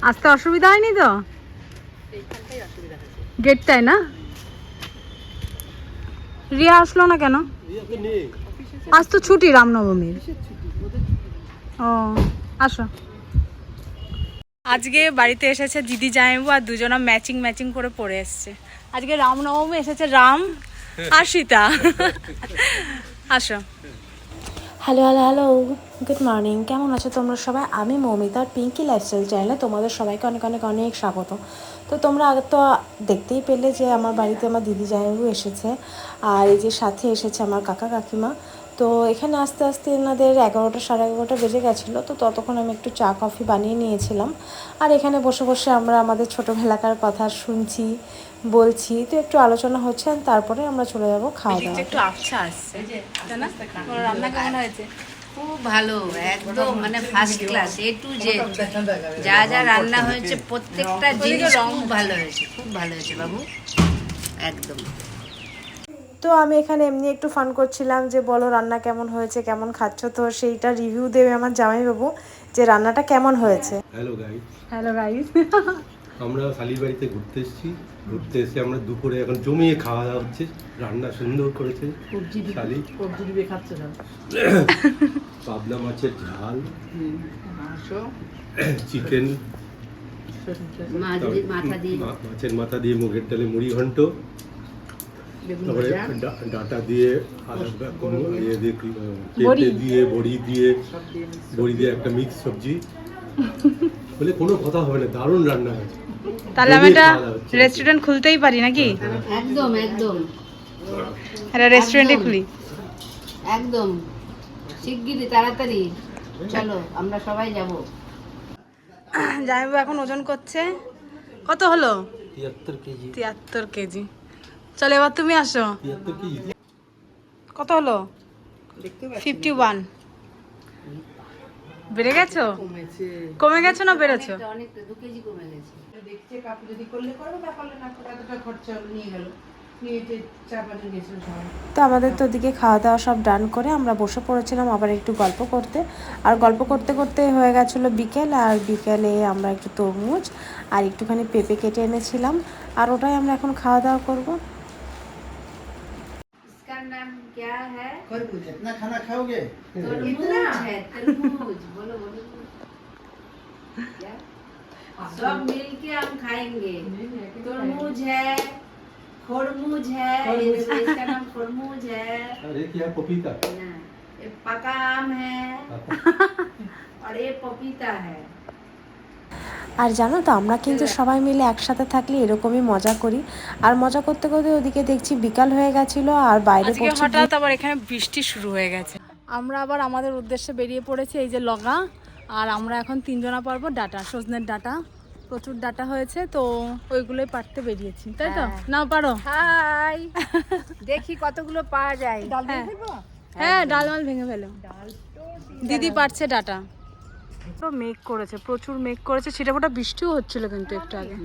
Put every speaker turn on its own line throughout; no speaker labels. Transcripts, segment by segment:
আসতে অসুবিধা হয়নি তো? গেটটাই না? রিয়া আসলো না কেন? আজ তো ছুটি রামনবমীর। ও আসো। আজকে বাড়িতে এসেছে দিদি জামাইবু আর দুজনা ম্যাচিং ম্যাচিং করে পরে এসছে। আজকে রামনবমী, এসেছে রাম আর সীতা। আসো।
Hello hello hello, good morning. কেমন আছো তোমরা সবাই? আমি মৌমিতার পিঙ্কি লাইফস্টাইল চ্যানেলে তোমাদের সবাইকে অনেক অনেক অনেক স্বাগত। তো তোমরা আগে তো দেখতেই পেলে যে আমার বাড়িতে আমার দিদি জামাইবু এসেছে, আর এই যে সাথে এসেছে আমার কাকা কাকিমা। তো এখানে আস্তে আস্তে এনাদের 11টা সাড়ে 11টা বেজে গেছিলো। তো ততক্ষণ আমি একটু চা কফি বানিয়ে নিয়েছিলাম, আর এখানে বসে বসে আমরা আমাদের ছোটোবেলাকার কথা শুনছি, বলছি, তো একটু আলোচনা হচ্ছে, আর তারপরে আমরা চলে যাবো খাওয়া দাওয়া।
একটু আচ্ছা আসছে, রান্না কেমন হয়েছে?
খুব ভালো, একদম মানে first class, A to Z যা যা রান্না হয়েছে প্রত্যেকটা জিনিস খুব ভালো হয়েছে, খুব ভালো হয়েছে বাবু, একদম।
তো আমি এখানে এমনি একটু ফান করছিলাম যে বলো রান্না কেমন হয়েছে, কেমন খাচ্ছ। তো সেইটা রিভিউ দেবে আমার জামাইবাবু যে রান্নাটা কেমন হয়েছে।
Hello guys,
hello guys.
আমরা শালির বাড়িতে ঘুরতে এসেছি। ঘুরতে এসে আমরা দুপুরে এখন জমিয়ে খাওয়া দাওয়া হচ্ছে। রান্না সুন্দর করেছে শালি। পাবদা মাছের ঝাল, চিকেন, মাছের মাথা দিয়ে মুগের ডালে মুড়ি ঘন্ট, তারপরে ডাটা দিয়ে ইয়ে দিয়ে পেঁপে দিয়ে বড়ি দিয়ে একটা মিক্স সবজি। বলে কোনো কথা হবে না, দারুণ রান্না হয়েছে।
তাহলে আমি একটা রেস্টুরেন্ট খুলতেই পারি নাকি?
একদম একদম
একটা রেস্টুরেন্টে খুলি
একদম শিগগিরই, তাড়াতাড়ি চলো, আমরা সবাই যাব।
জামাইবাবু এখন ওজন করছে। কত হলো?
73 কেজি।
73 কেজি। চলো এবার তুমি আসো।
73 কেজি।
কত হলো? 51। বেড়ে গেছো? কমে গেছো না বেড়েছো?
অনেক 2 কেজি কমে গেছে।
তো আমাদের তো ওদিকে খাওয়া দাওয়া সব ডান করে আমরা বসে পড়েছিলাম আবার একটু গল্প করতে, আর গল্প করতে করতে হয়ে গেছিলো বিকেল। আর বিকেলে আমরা একটু তরমুজ আর একটুখানি পেঁপে কেটে এনেছিলাম, আর ওটাই আমরা এখন খাওয়া দাওয়া করবো।
इसका नाम क्या है?
खरबूज। इतना खाना खाओगे?
तरबूज है, तरबूज। बोलो बोलो क्या? सब मिल के हम खाएंगे। तरबूज है, खरबूज है, इसका नाम खरबूज है।
अरे क्या पपीता?
ना, ये पका आम है और ये पपीता है।
আর জানো তো আমরা কিন্তু সবাই মিলে একসাথে থাকলে এরকমই মজা করি, আর মজা করতে করতে ওদিকে দেখছি বিকাল হয়ে গেছিলো আর বাইরে
আজকে হঠাৎ আবার এখানে বৃষ্টি শুরু হয়ে গেছে। আমরা আবার আমাদের উদ্দেশ্যে বেরিয়ে পড়েছি, এই যে লগা। আর আমরা এখন 3 জনা পারবো ডাটা, সজনের ডাটা। প্রচুর ডাটা হয়েছে, তো ওইগুলোই পারতে বেরিয়েছি, তাই তো? নাও পারো।
হাই, দেখি কতগুলো পাওয়া যায়।
হ্যাঁ, ডাল মাল ভেঙে ফেলো। দিদি পারছে ডাটা। তো মেঘ করেছে, প্রচুর মেঘ করেছে, ছিটেফোঁটা বৃষ্টিও হচ্ছিল কিন্তু একটু আগে।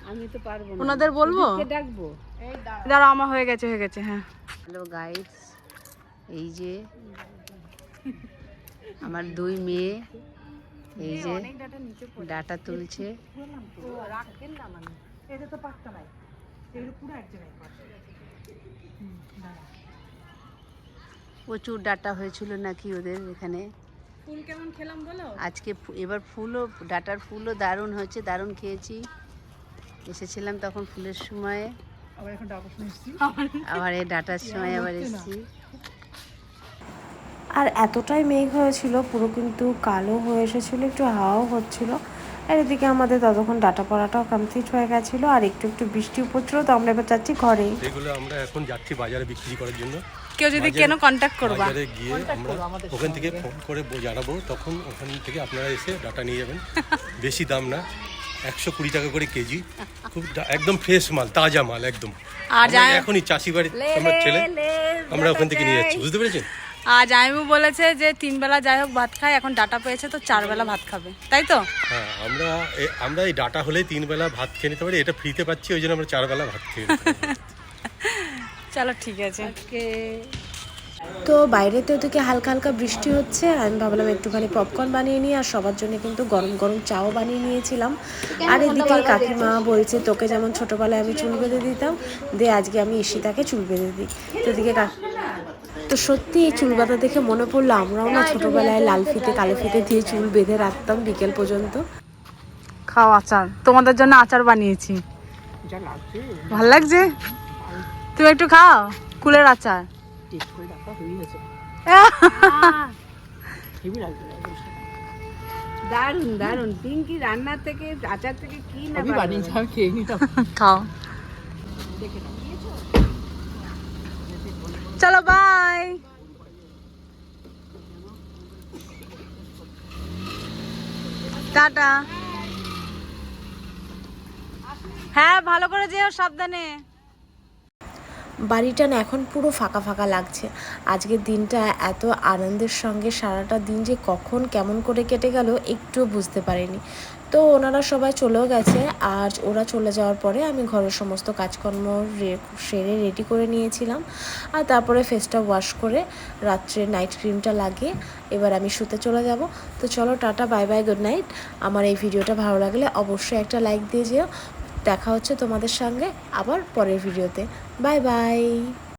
আমি তো পারবো না।
ওনাদের বলবো?
ডাকবো।
দাঁড়া, আমার হয়ে গেছে হ্যাঁ।
হ্যালো গাইস, এই যে আমার 2 মেয়ে, এই যে ডাটা তুলছে। প্রচুর ডাটা হয়েছিল নাকি ওদের এখানে।
ফুল কেমন খেলাম বলো?
আজকে এবার ডাটার ফুলও দারুণ হয়েছে, দারুণ খেয়েছি। এসেছিলাম তখন ফুলের সময়, আবার এই ডাটার সময় আবার এসেছি।
আর এতটাই মেঘ হয়েছিল পুরো কিন্তু কালো হয়ে এসেছিলো, একটু হাওয়াও হচ্ছিল। আর এদিকে আমাদের ততক্ষণ ডাটা পড়াটাও কমপ্লিট হয়ে গেছিলো, আর একটু একটু বৃষ্টিও পড়ছিল। তো আমরা এবার যাচ্ছি ঘরে।
এগুলো আমরা এখন যাচ্ছি বাজারে বিক্রি করার জন্য।
কেউ যদি কেন কন্ট্যাক্ট করবা,
বাজারে গিয়ে আমরা ওখান থেকে ফোন করে জানাবো, তখন ওখান থেকে আপনারা এসে ডাটা নিয়ে যাবেন। বেশি দাম না, 120 টাকা করে কেজি। খুব একদম ফ্রেশ মাল, তাজা মাল একদম।
আর
এখনই চাষি বাড়ির আমার ছেলে, আমরা ওখান থেকে নিয়ে যাচ্ছি, বুঝতে পেরেছেন?
আর জামাইবাবু বলেছে যে 3 বেলা যাই হোক ভাত খায়, এখন ডাটা পেয়েছে তো 4 বেলা ভাত খাবে, তাই তো?
হ্যাঁ, আমরা এই ডাটা হলে 3 বেলা ভাত খেয়ে নিতে পারি, এটা ফ্রিতে পাচ্ছি, ওই জন্য আমরা 4 বেলা ভাত খেয়ে নিতে পারি।
চলো ঠিক আছে।
তো বাইরেতে ওদিকে হালকা হালকা বৃষ্টি হচ্ছে, আমি ভাবলাম একটুখানি পপকর্ন বানিয়ে নিই, আর সবার জন্য কিন্তু গরম গরম চাও বানিয়ে নিয়েছিলাম। আর এদিকে কাকিমা বলছে তোকে যেমন ছোটোবেলায় আমি চুল বেঁধে দিতাম, দিয়ে আজকে আমি ঈশিতাকে চুল বেঁধে দিই। তো এদিকে তো সত্যি এই চুল বাঁধা দেখে মনে পড়লো আমরাও না ছোটোবেলায় লাল ফিতে কালো ফিতে দিয়ে চুল বেঁধে রাখতাম বিকেল পর্যন্ত।
খাও আচার, তোমাদের জন্য আচার বানিয়েছি। ভাল লাগছে? তুমি একটু খাও কুলের আচার।
দারুন দারুন, পিঙ্কি রান্নার থেকে আচার থেকে কি না
খাও। চলো বাই। টাটা। হ্যাঁ ভালো করে যেও, সাবধানে।
বাড়িটা না এখন পুরো ফাঁকা ফাঁকা লাগছে। আজকের দিনটা এত আনন্দের সঙ্গে সারাটা দিন যে কখন কেমন করে কেটে গেল একটুও বুঝতে পারিনি। তো ওনারা সবাই চলেও গেছে, আর ওরা চলে যাওয়ার পরে আমি ঘরের সমস্ত কাজকর্ম সেরে রেডি করে নিয়েছিলাম। আর তারপরে ফেসটা ওয়াশ করে রাত্রে নাইট ক্রিমটা লাগিয়ে এবার আমি শুতে চলে যাব। তো চলো tata, bye bye, good night. আমার এই ভিডিওটা ভালো লাগলে অবশ্যই একটা লাইক দিয়ে যেও। দেখা হচ্ছে তোমাদের সঙ্গে আবার পরের ভিডিওতে। Bye bye.